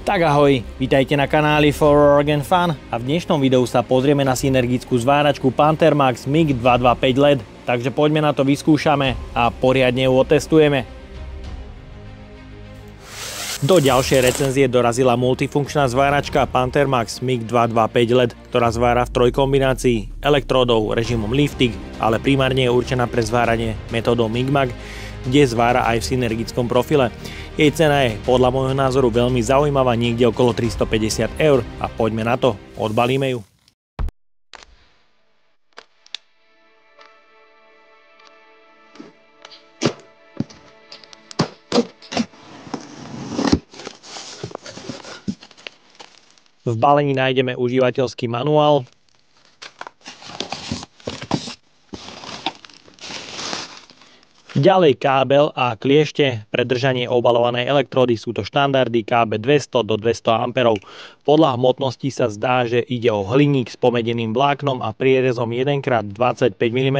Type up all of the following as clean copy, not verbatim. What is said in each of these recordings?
Tak ahoj, vítajte na kanáli For Organ Fun a v dnešnom videu sa pozrieme na synergickú zváračku Panthermax MIG 225 LED, takže poďme na to, vyskúšame a poriadne ju otestujeme. Do ďalšej recenzie dorazila multifunkčná zváračka Panthermax MIG 225 LED, ktorá zvára v trojkombinácii elektródov režimom lifting, ale primárne je určená pre zváranie metódou MIG-MAG, kde zvára aj v synergickom profile. Jej cena je podľa môjho názoru veľmi zaujímavá, niekde okolo 350 € a poďme na to, odbalíme ju. V balení nájdeme užívateľský manuál, ďalej kábel a kliešte pre držanie obalovanej elektródy, sú to štandardy KB 200 do 200 A. Podľa hmotnosti sa zdá, že ide o hliník s pomedeným vláknom a prierezom 1x25 mm.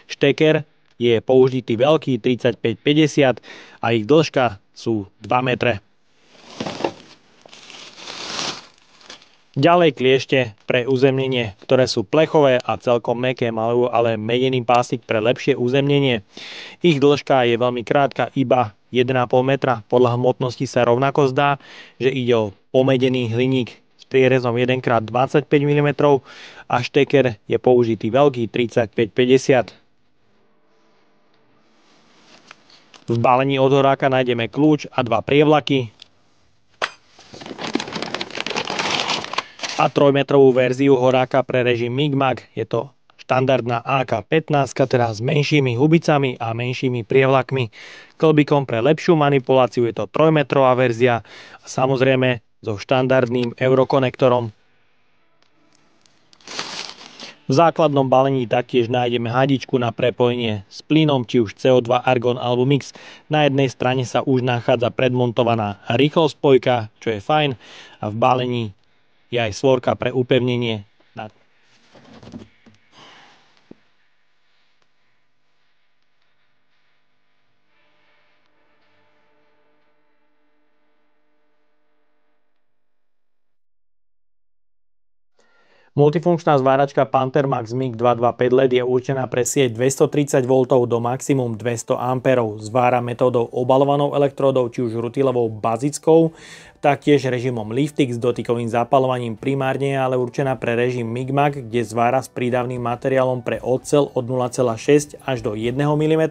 Šteker je použitý veľký 35-50 a ich dĺžka sú 2 metre. Ďalej kliešte pre uzemnenie, ktoré sú plechové a celkom mäkké, majú ale medený pásik pre lepšie uzemnenie. Ich dĺžka je veľmi krátka, iba 1,5 metra. Podľa hmotnosti sa rovnako zdá, že ide o pomedený hliník s prierezom 1x25 mm a šteker je použitý veľký 35-50. V balení od Horáka nájdeme kľúč a 2 prievlaky a 3-metrovú verziu Horáka pre režim MIG-MAG. Je to štandardná AK-15, teda s menšími hubicami a menšími prievlakmi. Klbikom pre lepšiu manipuláciu je to 3-metrová verzia a samozrejme so štandardným eurokonektorom. V základnom balení taktiež nájdeme hadičku na prepojenie s plynom, či už CO2, argon alebo mix. Na jednej strane sa už nachádza predmontovaná rýchlospojka, čo je fajn, a v balení je aj svorka pre upevnenie. Multifunkčná zváračka Panthermax MIG 225 LED je určená pre sieť 230 V do maximum 200 A. Zvára metódou obalovanou elektródou, či už rutilovou bazickou, taktiež režimom lifting s dotykovým zapalovaním, primárne je ale určená pre režim MIG-MAG, kde zvára s prídavným materiálom pre oceľ od 0,6 až do 1 mm,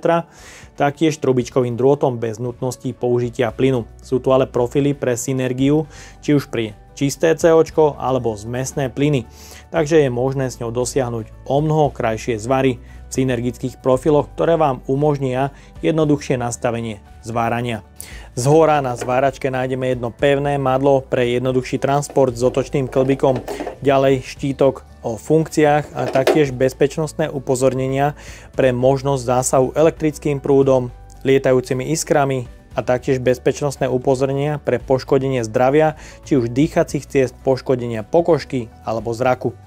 taktiež trubičkovým drôtom bez nutnosti použitia plynu. Sú tu ale profily pre synergiu, či už pri čisté CO alebo zmesné plyny, takže je možné s ňou dosiahnuť omnoho krajšie zvary v synergických profiloch, ktoré vám umožnia jednoduchšie nastavenie zvárania. Zhora na zváračke nájdeme jedno pevné madlo pre jednoduchší transport s otočným klbikom, ďalej štítok o funkciách a taktiež bezpečnostné upozornenia pre možnosť zásahu elektrickým prúdom, lietajúcimi iskrami a taktiež bezpečnostné upozornenia pre poškodenie zdravia, či už dýchacích ciest, poškodenia pokožky alebo zraku.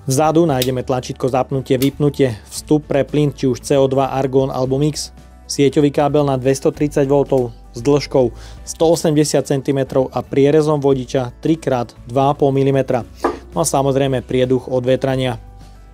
Vzadu nájdeme tlačítko zapnutie, vypnutie, vstup pre plyn, či už CO2, argón alebo mix, sieťový kábel na 230 V s dĺžkou 180 cm a prierezom vodiča 3x2,5 mm. No a samozrejme prieduch od vetrania.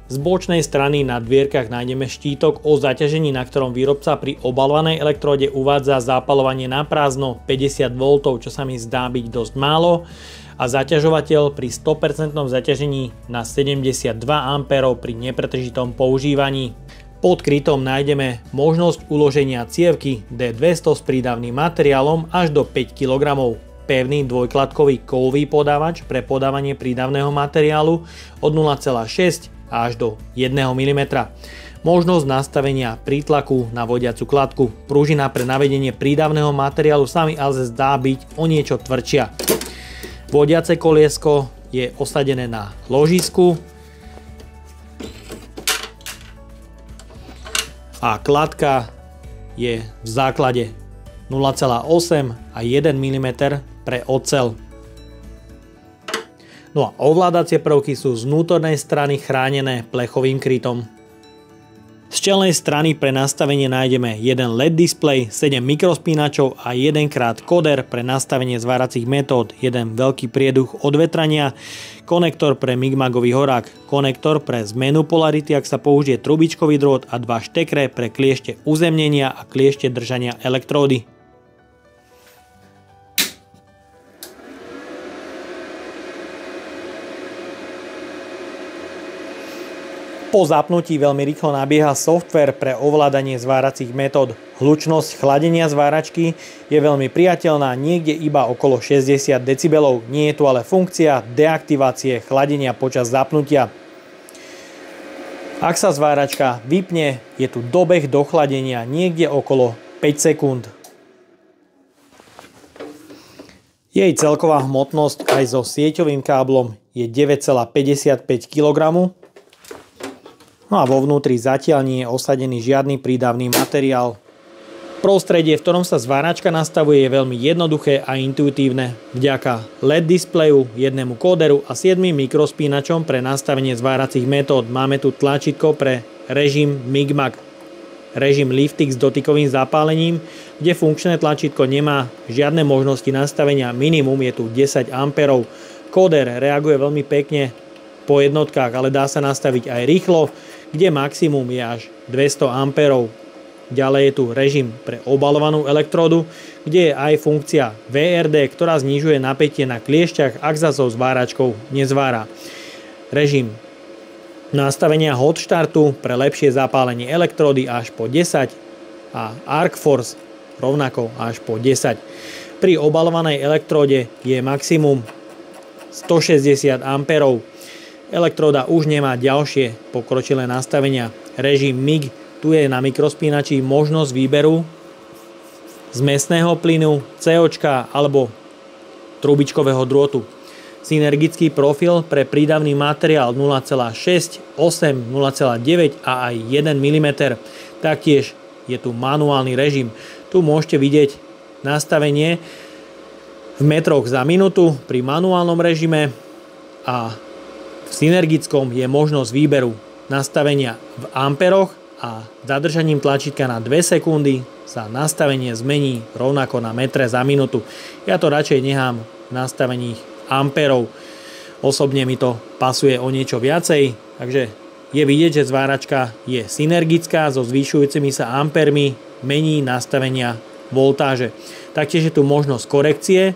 Z bočnej strany na dvierkach nájdeme štítok o zaťažení, na ktorom výrobca pri obalovanej elektróde uvádza zápalovanie na prázdno 50 V, čo sa mi zdá byť dosť málo, a zaťažovateľ pri 100% zaťažení na 72 A pri nepretržitom používaní. Pod krytom nájdeme možnosť uloženia cievky D200 s prídavným materiálom až do 5 kg. Pevný dvojkladkový kovový podávač pre podávanie prídavného materiálu od 0,6 až do 1 mm. Možnosť nastavenia prítlaku na vodiacu kladku. Pružina pre navedenie prídavného materiálu sa mi ale zdá byť o niečo tvrdšia. Vodiace koliesko je osadené na ložisku a kladka je v základe 0,8 a 1 mm pre oceľ. No a ovládacie prvky sú z vnútornej strany chránené plechovým krytom. Z čelnej strany pre nastavenie nájdeme jeden LED displej, 7 mikrospínačov a 1x koder pre nastavenie zváracích metód, jeden veľký prieduch odvetrania, konektor pre migmagový horák, konektor pre zmenu polarity, ak sa použije trubičkový drôt a dva štekre pre kliešte uzemnenia a kliešte držania elektródy. Po zapnutí veľmi rýchlo nabieha software pre ovládanie zváracích metód. Hlučnosť chladenia zváračky je veľmi priateľná, niekde iba okolo 60 decibelov. Nie je tu ale funkcia deaktivácie chladenia počas zapnutia. Ak sa zváračka vypne, je tu dobeh do chladenia niekde okolo 5 sekúnd. Jej celková hmotnosť aj so sieťovým káblom je 9,55 kg. No a vo vnútri zatiaľ nie je osadený žiadny prídavný materiál. Prostredie, v ktorom sa zváračka nastavuje, je veľmi jednoduché a intuitívne. Vďaka LED displeju, jednému kóderu a 7 mikrospínačom pre nastavenie zváracích metód máme tu tlačítko pre režim Migmag, režim Liftix s dotykovým zapálením, kde funkčné tlačítko nemá žiadne možnosti nastavenia, minimum je tu 10 A. Kóder reaguje veľmi pekne po jednotkách, ale dá sa nastaviť aj rýchlo, kde maximum je až 200 A. Ďalej je tu režim pre obalovanú elektródu, kde je aj funkcia VRD, ktorá znižuje napätie na kliešťach, ak sa so zváračkou nezvára. Režim nastavenia hot štartu pre lepšie zapálenie elektródy až po 10 a Arc Force rovnako až po 10. Pri obalovanej elektróde je maximum 160 A. Elektróda už nemá ďalšie pokročilé nastavenia. Režim MIG, tu je na mikrospínači možnosť výberu zmesného plynu, COčka alebo trubičkového drôtu. Synergický profil pre prídavný materiál 0,6, 8, 0,9 a aj 1 mm. Taktiež je tu manuálny režim. Tu môžete vidieť nastavenie v metroch za minútu pri manuálnom režime a v synergickom je možnosť výberu nastavenia v amperoch a zadržaním tlačítka na 2 sekundy sa nastavenie zmení rovnako na metre za minútu. Ja to radšej nechám v nastavení amperov. Osobne mi to pasuje o niečo viacej, takže je vidieť, že zváračka je synergická so zvyšujúcimi sa ampermi, mení nastavenia voltáže. Taktiež je tu možnosť korekcie,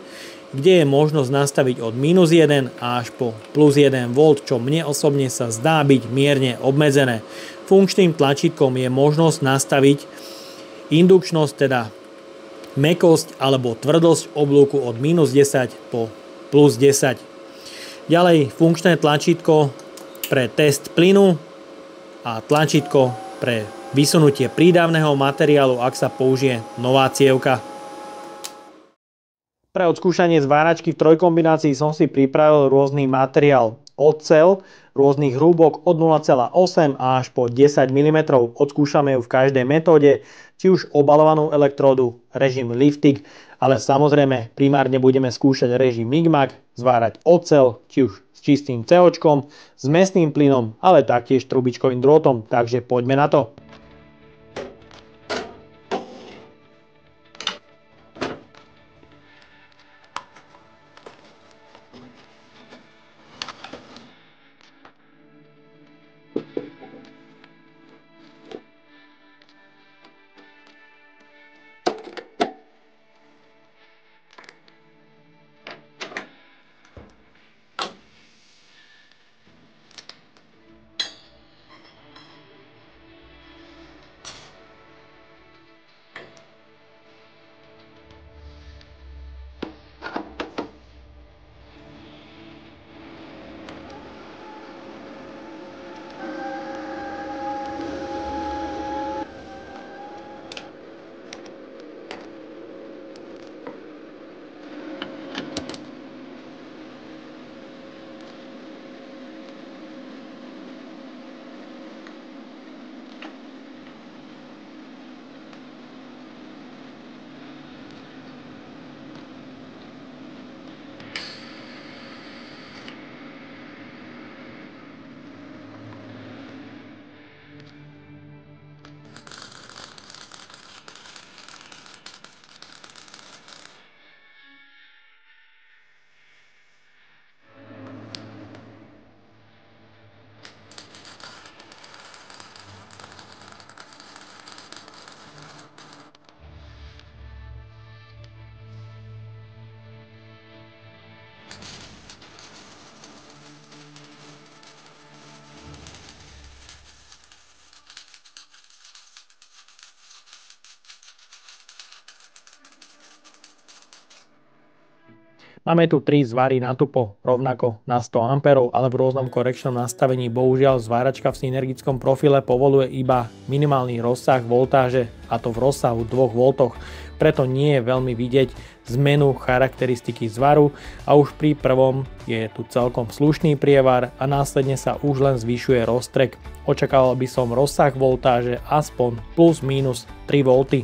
kde je možnosť nastaviť od -1 až po +1 V, čo mne osobne sa zdá byť mierne obmedzené. Funkčným tlačítkom je možnosť nastaviť indukčnosť, teda mäkkosť alebo tvrdosť oblúku od -10 po +10. Ďalej funkčné tlačítko pre test plynu a tlačítko pre vysunutie prídavného materiálu, ak sa použije nová cievka. Pre odskúšanie zváračky v trojkombinácii som si pripravil rôzny materiál. Oceľ rôznych hrúbok od 0,8 až po 10 mm. Odskúšame ju v každej metóde, či už obalovanú elektródu, režim Liftix, ale samozrejme primárne budeme skúšať režim Migmag, zvárať oceľ, či už s čistým COčkom, s mäsným plynom, ale taktiež trubičkovým drôtom, takže poďme na to. Máme tu 3 zvary na tupo, rovnako na 100 A, ale v rôznom korekčnom nastavení. Bohužiaľ zváračka v synergickom profile povoluje iba minimálny rozsah voltáže, a to v rozsahu 2 V. Preto nie je veľmi vidieť zmenu charakteristiky zvaru a už pri prvom je tu celkom slušný prievar a následne sa už len zvyšuje roztrek. Očakával by som rozsah voltáže aspoň plus minus 3 V.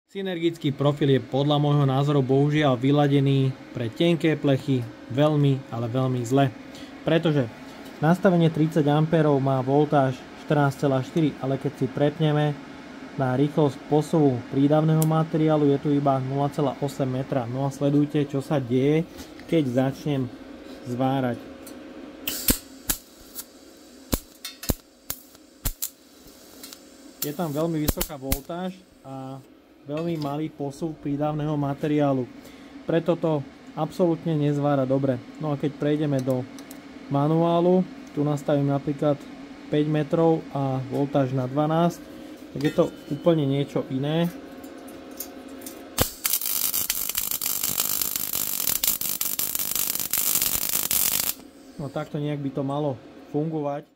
Synergický profil je podľa môjho názoru bohužiaľ vyladený pre tenké plechy veľmi, ale veľmi zle. Pretože nastavenie 30 A má voltáž 14,4, ale keď si prepneme na rýchlosť posuvu prídavného materiálu, je tu iba 0,8 metra. No a sledujte, čo sa deje, keď začnem zvárať. Je tam veľmi vysoká voltáž a veľmi malý posuv prídavného materiálu. Preto to absolútne nezvára dobre. No a keď prejdeme do manuálu, tu nastavím napríklad 5 metrov a voltáž na 12, tak je to úplne niečo iné. No takto nejak by to malo fungovať.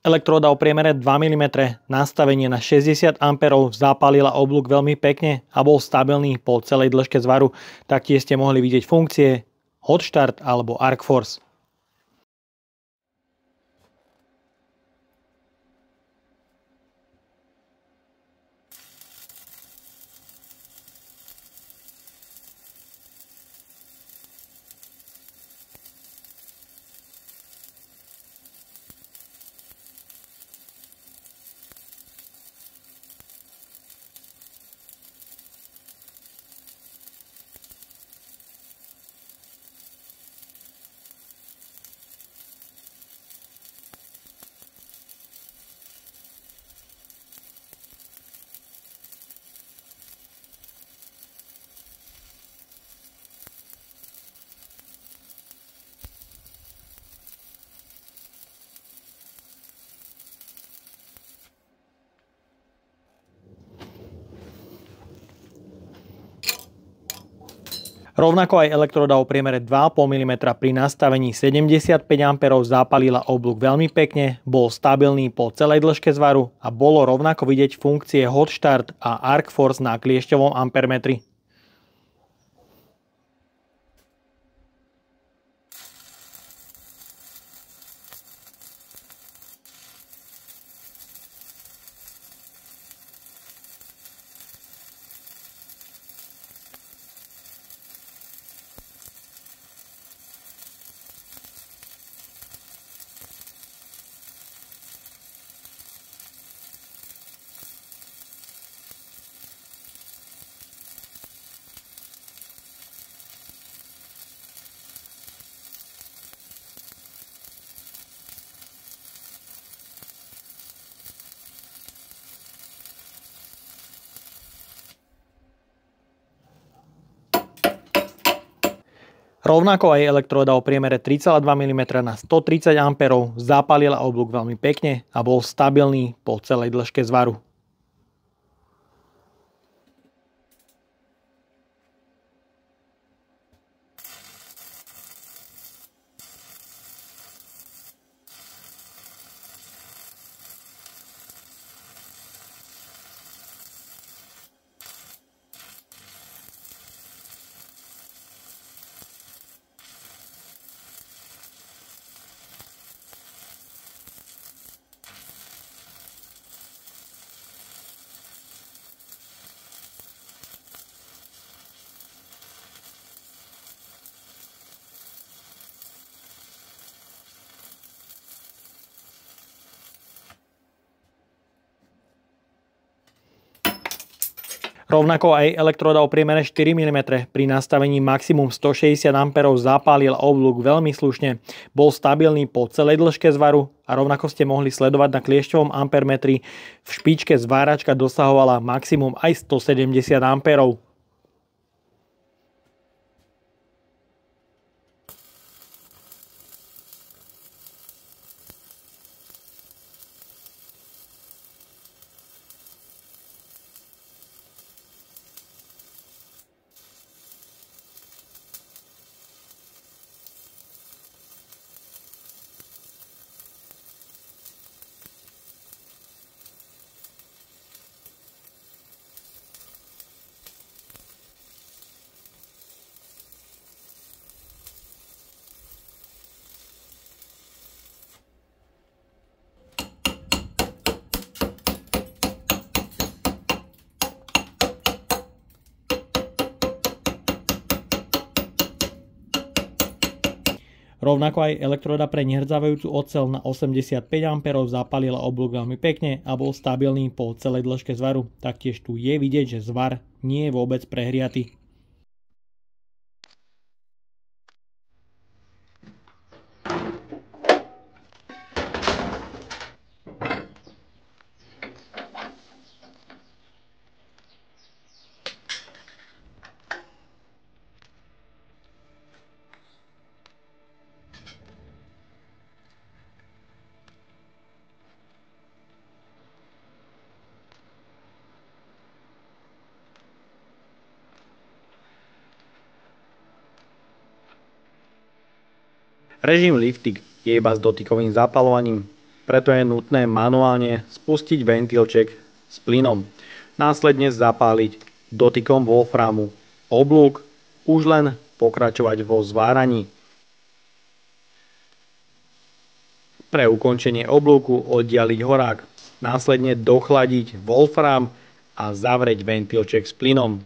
Elektróda o priemere 2 mm, nastavenie na 60 A zapálila oblúk veľmi pekne a bol stabilný po celej dĺžke zvaru. Taktiež ste mohli vidieť funkcie Hot Start alebo Arc Force. Rovnako aj elektróda o priemere 2,5 mm pri nastavení 75 A zapálila oblúk veľmi pekne, bol stabilný po celej dĺžke zvaru a bolo rovnako vidieť funkcie Hot Start a Arc Force na kliešťovom ampermetri. Rovnako aj elektróda o priemere 3,2 mm na 130 A zapálila oblúk veľmi pekne a bol stabilný po celej dĺžke zvaru. Rovnako aj elektróda o priemere 4 mm pri nastavení maximum 160 A zapálil oblúk veľmi slušne. Bol stabilný po celej dĺžke zvaru a rovnako ste mohli sledovať na kliešťovom ampermetri. V špičke zváračka dosahovala maximum aj 170 A. Rovnako aj elektróda pre nehrdzavajúcu oceľ na 85 A zapálila oblúk veľmi pekne a bol stabilný po celej dĺžke zvaru. Taktiež tu je vidieť, že zvar nie je vôbec prehriaty. Režim lifting je iba s dotykovým zapáľovaním. Preto je nutné manuálne spustiť ventilček s plynom. Následne zapáliť dotykom wolframu oblúk, už len pokračovať vo zváraní. Pre ukončenie oblúku oddialiť horák, následne dochladiť wolfram a zavrieť ventilček s plynom.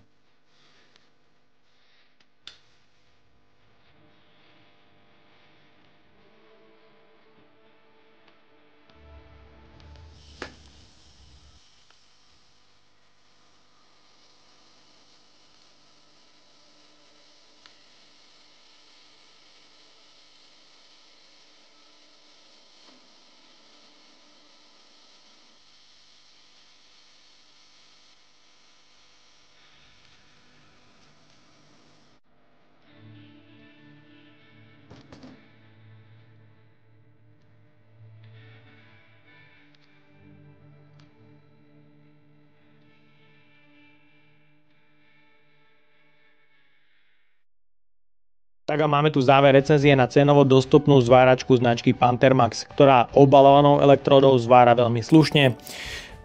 Tak a máme tu záver recenzie na cenovo dostupnú zváračku značky Pantermax, ktorá obalovanou elektródou zvára veľmi slušne,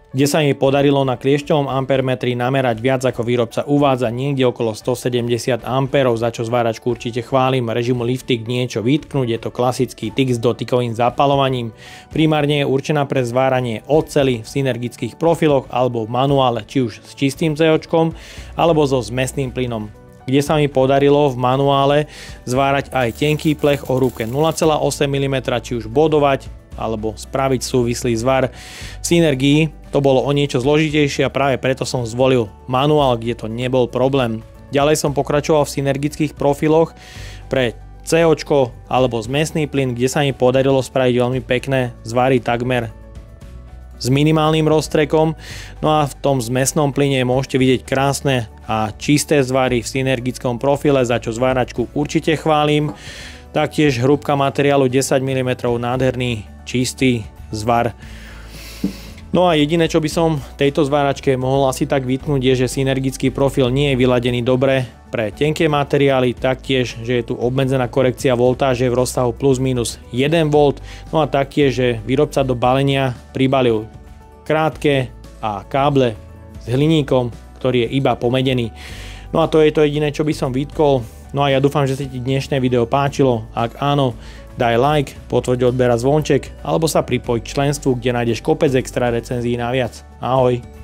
kde sa jej podarilo na kliešťovom ampermetri namerať viac ako výrobca uvádza niekde okolo 170 A, za čo zváračku určite chválim. Režimu Liftik niečo vytknúť, je to klasický tik s dotykovým zapalovaním. Primárne je určená pre zváranie oceli v synergických profiloch alebo v manuále, či už s čistým CO-čkom alebo so zmesným plynom, kde sa mi podarilo v manuále zvárať aj tenký plech o hrúbke 0,8 mm, či už bodovať alebo spraviť súvislý zvar. V synergii to bolo o niečo zložitejšie a práve preto som zvolil manuál, kde to nebol problém. Ďalej som pokračoval v synergických profiloch pre CO alebo zmesný plyn, kde sa mi podarilo spraviť veľmi pekné zvary takmer s minimálnym roztrekom. No a v tom zmesnom plyne môžete vidieť krásne a čisté zvary v synergickom profile, za čo zváračku určite chválim. Taktiež hrúbka materiálu 10 mm, nádherný čistý zvar. No a jediné, čo by som tejto zváračke mohol asi tak vytknúť, je, že synergický profil nie je vyladený dobre pre tenké materiály, taktiež, že je tu obmedzená korekcia voltáže v rozsahu plus minus 1 V, no a taktiež, že výrobca do balenia pribalil krátke a káble s hliníkom, ktorý je iba pomedený. No a to je to jediné, čo by som vytkol. No a ja dúfam, že sa ti dnešné video páčilo. Ak áno, daj like, potvrď odber a zvonček, alebo sa pripoj k členstvu, kde nájdeš kopec extra recenzií naviac. Ahoj!